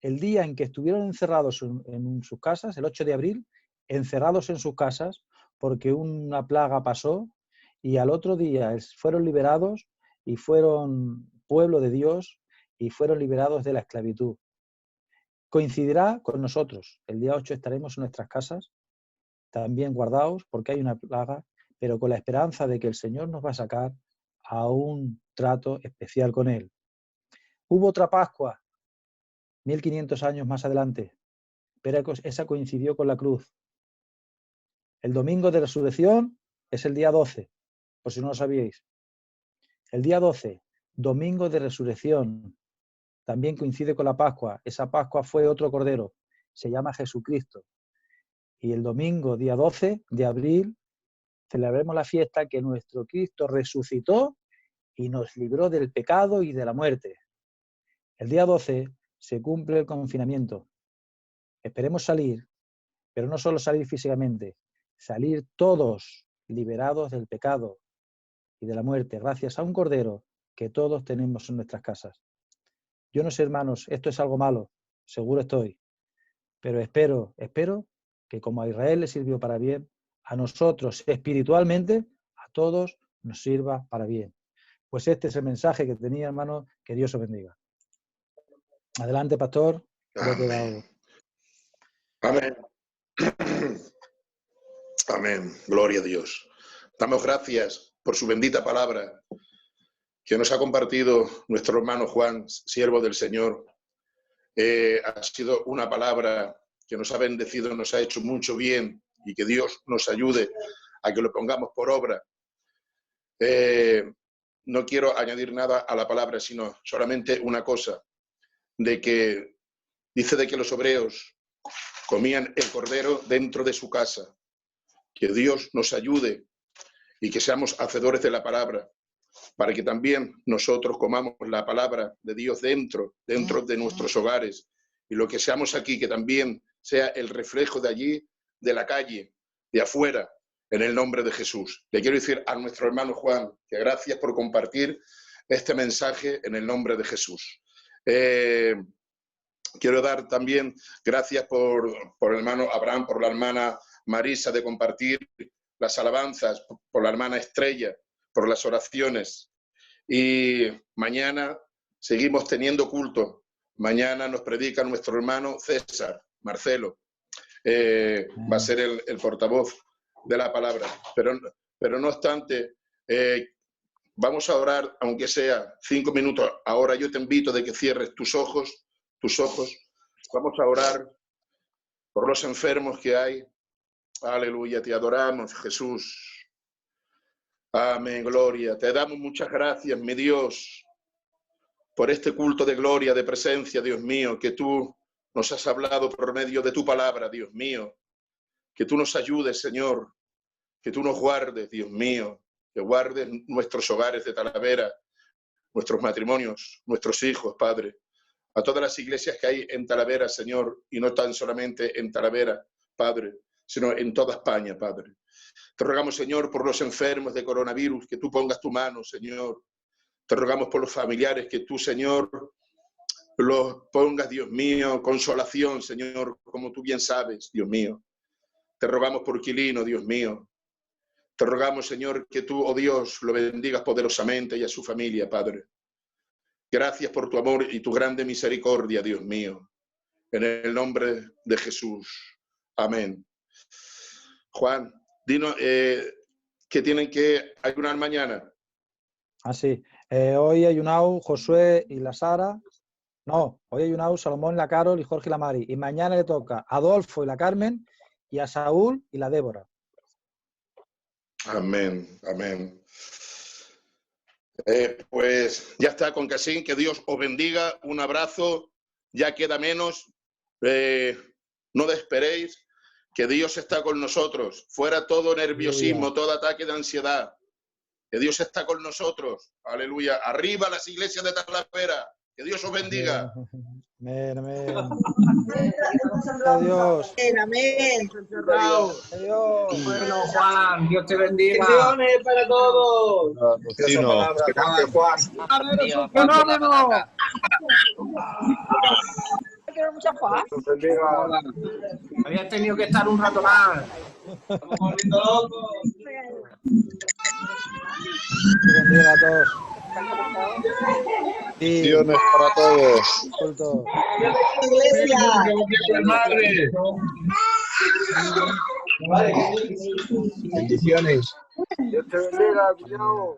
El día en que estuvieron encerrados en sus casas, el 8 de abril, encerrados en sus casas, porque una plaga pasó, y al otro día fueron liberados y fueron pueblo de Dios y fueron liberados de la esclavitud. Coincidirá con nosotros. El día 8 estaremos en nuestras casas, también guardados, porque hay una plaga, pero con la esperanza de que el Señor nos va a sacar a un trato especial con Él. Hubo otra Pascua, 1500 años más adelante, pero esa coincidió con la cruz. El domingo de resurrección es el día 12, por si no lo sabíais. El día 12, domingo de resurrección, también coincide con la Pascua. Esa Pascua fue otro cordero, se llama Jesucristo. Y el domingo, día 12 de abril, celebremos la fiesta que nuestro Cristo resucitó y nos libró del pecado y de la muerte. El día 12 se cumple el confinamiento. Esperemos salir, pero no solo salir físicamente, salir todos liberados del pecado y de la muerte, gracias a un cordero que todos tenemos en nuestras casas. Yo no sé, hermanos, esto es algo malo, seguro estoy, pero espero que como a Israel le sirvió para bien, a nosotros espiritualmente, a todos nos sirva para bien. Pues este es el mensaje que tenía, hermano, que Dios os bendiga. Adelante, pastor. Amén. Amén. Amén. Gloria a Dios. Damos gracias por su bendita palabra que nos ha compartido nuestro hermano Juan, siervo del Señor. Ha sido una palabra que nos ha bendecido, nos ha hecho mucho bien y que Dios nos ayude a que lo pongamos por obra. No quiero añadir nada a la palabra, sino solamente una cosa. de que dice de que los hebreos comían el cordero dentro de su casa. Que Dios nos ayude y que seamos hacedores de la palabra, para que también nosotros comamos la palabra de Dios dentro de nuestros hogares, y lo que seamos aquí, que también sea el reflejo de allí, de la calle, de afuera, en el nombre de Jesús. Le quiero decir a nuestro hermano Juan que gracias por compartir este mensaje en el nombre de Jesús. Quiero dar también gracias por el hermano Abraham, por la hermana Marisa, de compartir las alabanzas, por la hermana Estrella, por las oraciones. Y mañana seguimos teniendo culto. Mañana nos predica nuestro hermano César Marcelo. Va a ser el portavoz de la palabra. Pero no obstante, vamos a orar, aunque sea 5 minutos. Ahora yo te invito de que cierres tus ojos. Vamos a orar por los enfermos que hay. Aleluya, te adoramos, Jesús. Amén, gloria. Te damos muchas gracias, mi Dios, por este culto de gloria, de presencia, Dios mío, que tú nos has hablado por medio de tu palabra, Dios mío. Que tú nos ayudes, Señor, que tú nos guardes, Dios mío, que guardes nuestros hogares de Talavera, nuestros matrimonios, nuestros hijos, Padre. A todas las iglesias que hay en Talavera, Señor, y no tan solamente en Talavera, Padre, sino en toda España, Padre. Te rogamos, Señor, por los enfermos de coronavirus, que tú pongas tu mano, Señor. Te rogamos por los familiares, que tú, Señor, los pongas, Dios mío, consolación, Señor, como tú bien sabes, Dios mío. Te rogamos por Quilino, Dios mío. Te rogamos, Señor, que tú, oh Dios, lo bendigas poderosamente y a su familia, Padre. Gracias por tu amor y tu grande misericordia, Dios mío. En el nombre de Jesús. Amén. Juan, dinos que tienen que ayunar mañana. Sí. Hoy ayunado Josué y la Sara. No, hoy ayunado Salomón, la Carol y Jorge y la Mari. Y mañana le toca a Adolfo y la Carmen y a Saúl y la Débora. Amén, amén. Pues ya está, con Casín, que Dios os bendiga. Un abrazo, ya queda menos. No desesperéis, que Dios está con nosotros. Fuera todo nerviosismo, todo ataque de ansiedad. Que Dios está con nosotros. Aleluya. Arriba las iglesias de Talavera. Que Dios os bendiga. Amén, amén. Adiós. Amén. Adiós. Bueno, Juan, Dios te bendiga. Bendiciones para todos. Gracias, Juan. ¡Es un fenómeno! Mucha Juan. Habías tenido que estar un rato más. Estamos volviendo locos. Bendiga a todos. Bendiciones para todos. Culto. Bendiciones. Dios te bendiga, cuñado.